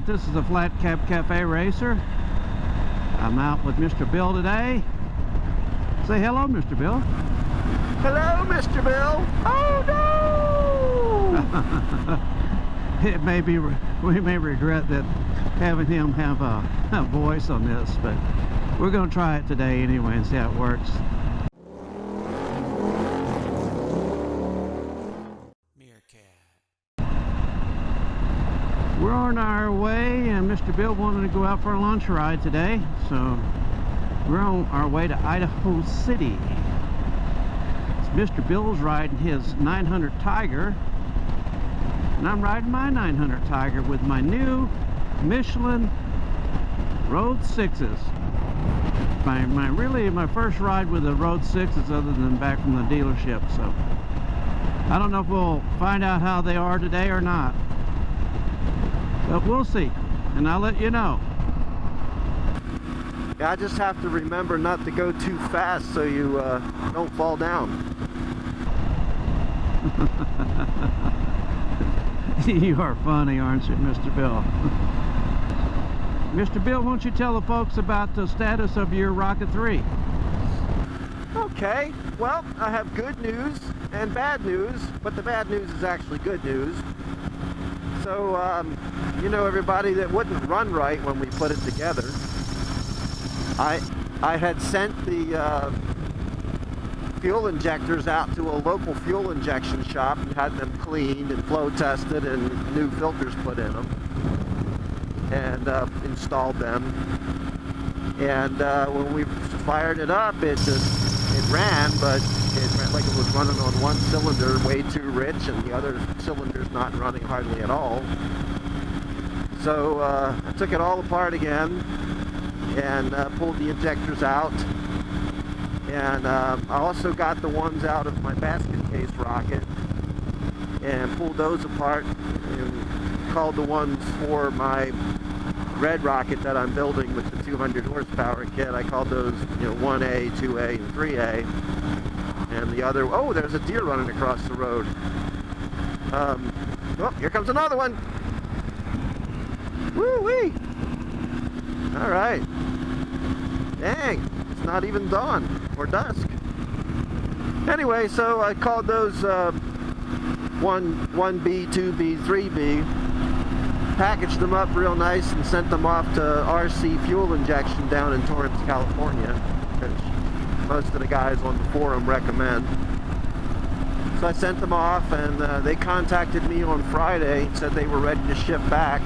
Alright, this is a Flat Cap Cafe Racer. I'm out with Mr. Bill today. Say hello, Mr. Bill. Hello, Mr. Bill. Oh no! It may be, we may regret that having him have a voice on this, but we're going to try it today anyway and see how it works. We're on our way, and Mr. Bill wanted to go out for a lunch ride today, so we're on our way to Idaho City. Mr. Bill's riding his 900 Tiger, and I'm riding my 900 Tiger with my new Michelin Road 6s. My first ride with the Road 6s other than back from the dealership, so I don't know if we'll find out how they are today or not. But we'll see, and I'll let you know. Yeah, I just have to remember not to go too fast so you don't fall down. You are funny, aren't you, Mr. Bill? Mr. Bill, won't you tell the folks about the status of your Rocket 3? Okay, well, I have good news and bad news, but the bad news is actually good news. So, you know, everybody, that wouldn't run right when we put it together. I had sent the fuel injectors out to a local fuel injection shop and had them cleaned and flow tested and new filters put in them and installed them. And when we fired it up, it ran, but it ran like it was running on one cylinder way too rich, and the other cylinder's not running hardly at all. So I took it all apart again and pulled the injectors out, and I also got the ones out of my basket case rocket and pulled those apart and called the ones for my red rocket that I'm building with the 200 horsepower kit. I called those, you know, 1A, 2A, and 3A. And the other, oh, there's a deer running across the road. Oh, here comes another one. Woo-wee! All right. Dang, it's not even dawn or dusk. Anyway, so I called those 1B, 2B, 3B, packaged them up real nice and sent them off to RC Fuel Injection down in Torrance, California, which most of the guys on the forum recommend. So I sent them off, and they contacted me on Friday, said they were ready to ship back.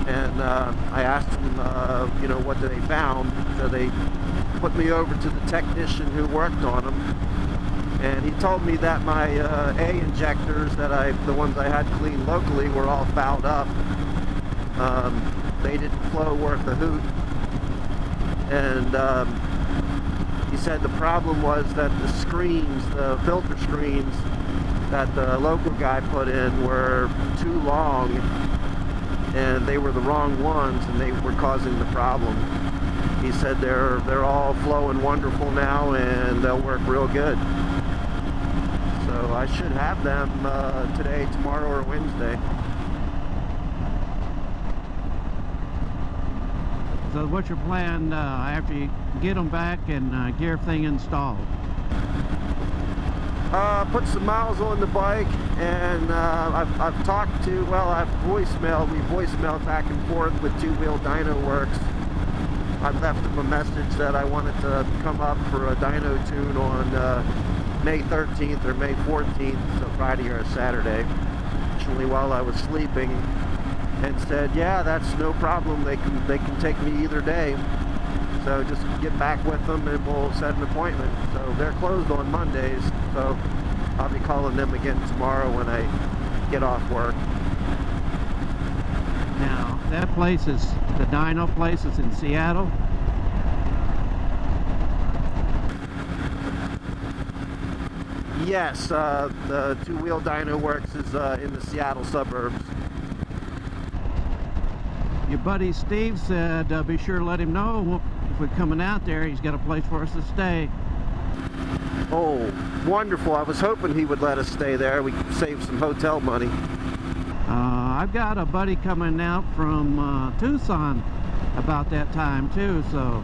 And I asked them, you know, what they found. So they put me over to the technician who worked on them. And he told me that my A injectors, the ones I had cleaned locally, were all fouled up. They didn't flow worth a hoot. And he said the problem was that the screens, the filter screens that the local guy put in were too long, and they were the wrong ones, and they were causing the problem. He said they're all flowing wonderful now, and they'll work real good. So I should have them today, tomorrow, or Wednesday. So what's your plan after you get them back and get everything installed? Put some miles on the bike, and I've talked to, well, I've voicemailed, we voicemailed back and forth with Two Wheel Dyno Works. I left them a message that I wanted to come up for a dyno tune on May 13th or May 14th, so Friday or Saturday, actually while I was sleeping, and said, yeah, that's no problem, they can take me either day. So just get back with them and we'll set an appointment. So they're closed on Mondays, so I'll be calling them again tomorrow when I get off work. Now, that place is, the dyno place is in Seattle. Yes, the Two Wheel Dyno Works is in the Seattle suburbs. Your buddy Steve said be sure to let him know if we're coming out there, he's got a place for us to stay. Oh, wonderful. I was hoping he would let us stay there. We could save some hotel money. I've got a buddy coming out from Tucson about that time too, so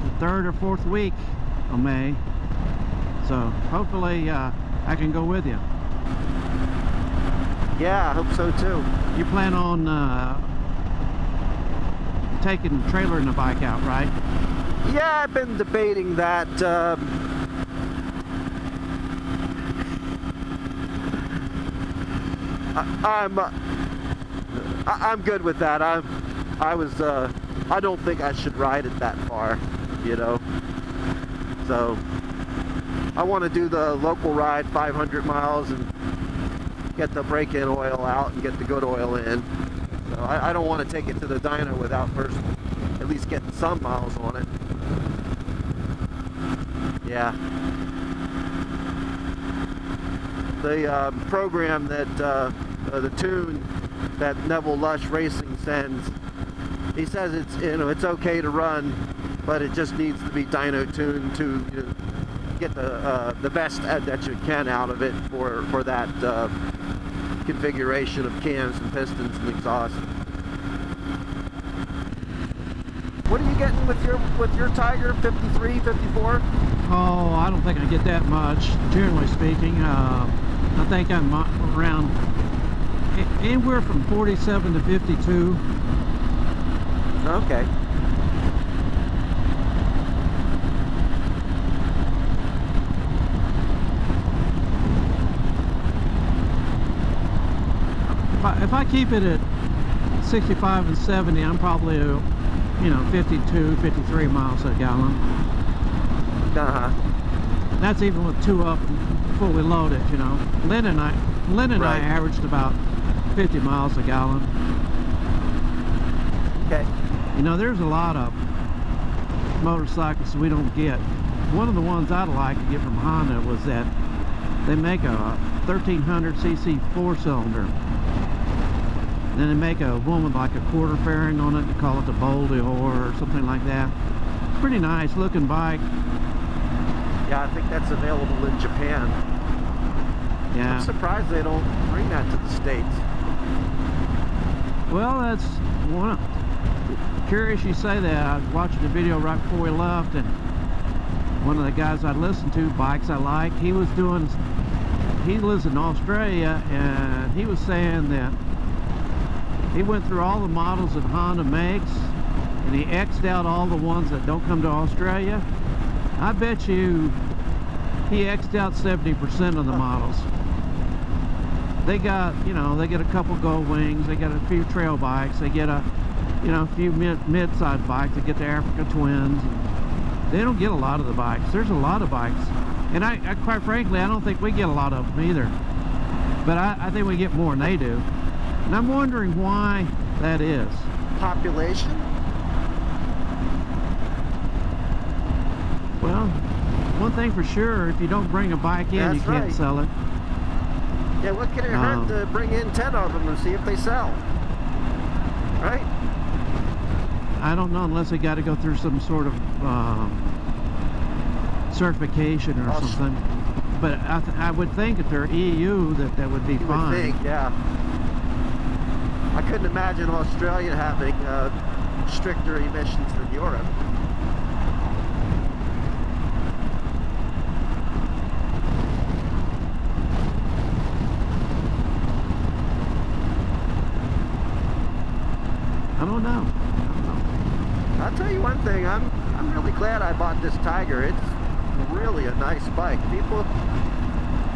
the 3rd or 4th week of May. So hopefully I can go with you. Yeah, I hope so too. You plan on taking the trailer and the bike out, right? Yeah, I've been debating that. I'm good with that. I don't think I should ride it that far, you know. So I want to do the local ride, 500 miles, and get the break-in oil out and get the good oil in. So I don't want to take it to the dyno without first at least getting some miles on it. Yeah. The program that the tune that Neville Lush Racing sends, he says it's, you know, it's okay to run, but it just needs to be dyno tuned to, you know, get the best that you can out of it for that configuration of cams and pistons and exhaust. What are you getting with your Tiger? 53, 54? Oh, I don't think I get that much, generally speaking. I think I'm around anywhere from 47 to 52. Okay. If I keep it at 65 and 70, I'm probably, you know, 52, 53 miles a gallon. Uh-huh. That's even with 2 up and fully loaded, you know. Lynn and I Right. averaged about 50 miles a gallon. Okay. You know, there's a lot of motorcycles we don't get. One of the ones I'd like to get from Honda was that they make a 1300cc 4-cylinder. Then they make a one with like a quarter fairing on it. They call it the Boldore or something like that. Pretty nice looking bike. Yeah, I think that's available in Japan. Yeah. I'm surprised they don't bring that to the States. Well, that's one. Curious you say that. I was watching the video right before we left, and one of the guys I listened to, Bikes I Like, he lives in Australia, and he was saying that he went through all the models that Honda makes, and he X'd out all the ones that don't come to Australia. I bet you he X'd out 70% of the models. They got, you know, they get a couple Gold Wings, they got a few trail bikes, they get a, you know, a few mid-sized bikes, they get the Africa Twins. They don't get a lot of the bikes. There's a lot of bikes. And I quite frankly, I don't think we get a lot of them either. But I think we get more than they do. And I'm wondering why that is. Population? Well, one thing for sure, if you don't bring a bike in, That's you can't right. sell it. Yeah, what can it hurt to bring in 10 of them and see if they sell? Right? I don't know, unless they got to go through some sort of certification or something. But I would think if they're EU that would be You fine. would think, yeah. I couldn't imagine Australia having stricter emissions than Europe. I don't know. I'll tell you one thing, I'm really glad I bought this Tiger. It's really a nice bike. People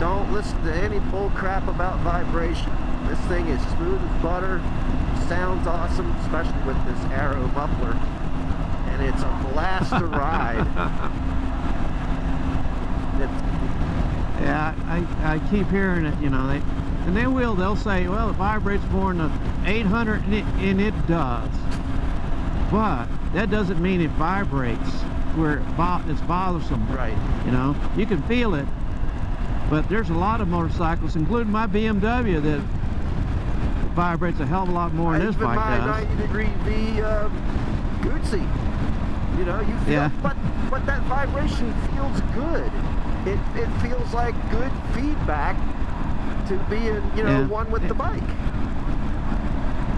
don't listen to any bull crap about vibration. This thing is smooth as butter, sounds awesome, especially with this Arrow muffler, and it's a blast to ride. Yeah, I keep hearing it, you know, they'll say, well, it vibrates more than 800, and it does. But that doesn't mean it vibrates where it's bothersome. Right. You know, you can feel it, but there's a lot of motorcycles, including my BMW, that vibrates a hell of a lot more than this bike my does. 90-degree V Guzzi. You know, you feel, Yeah. but that vibration feels good. It feels like good feedback to being, you know, Yeah. one with the bike.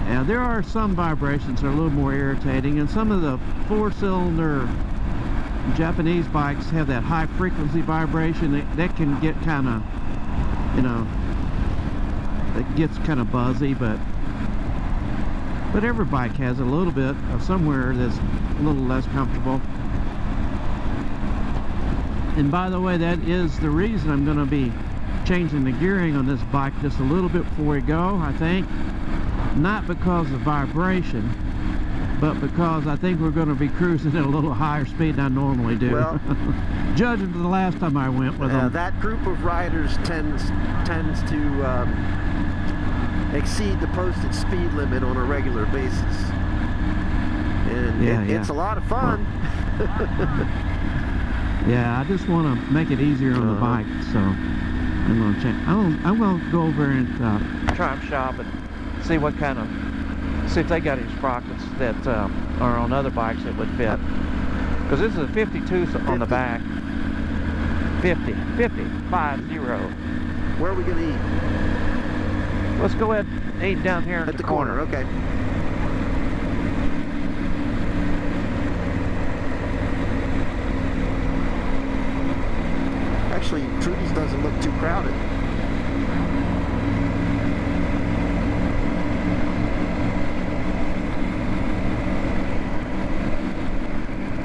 Yeah, there are some vibrations that are a little more irritating, and some of the four-cylinder Japanese bikes have that high frequency vibration that can get kind of, you know, it gets kind of buzzy, but every bike has a little bit of somewhere that's a little less comfortable. And by the way, that is the reason I'm going to be changing the gearing on this bike just a little bit before we go, I think. Not because of vibration, but because I think we're going to be cruising at a little higher speed than I normally do. Well, judging to the last time I went with them. that group of riders tends to exceed the posted speed limit on a regular basis, and it's a lot of fun. Yeah, I just want to make it easier on the bike, so I'm going to check. I'm going to go over and Triumph shop and see see if they got any sprockets that are on other bikes that would fit. Because this is a 52 on the back. 50. Where are we going to eat? Let's go ahead and eat down here At the corner. Okay. Actually, Trudy's doesn't look too crowded.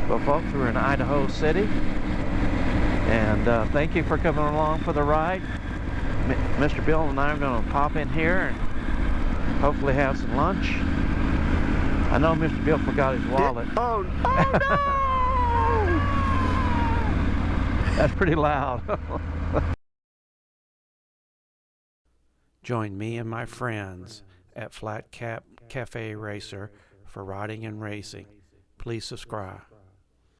Well, folks, we're in Idaho City, and thank you for coming along for the ride. Mr. Bill and I are going to pop in here and hopefully have some lunch. I know Mr. Bill forgot his wallet. Oh no! That's pretty loud. Join me and my friends at Flat Cap Cafe Racer for riding and racing. Please subscribe.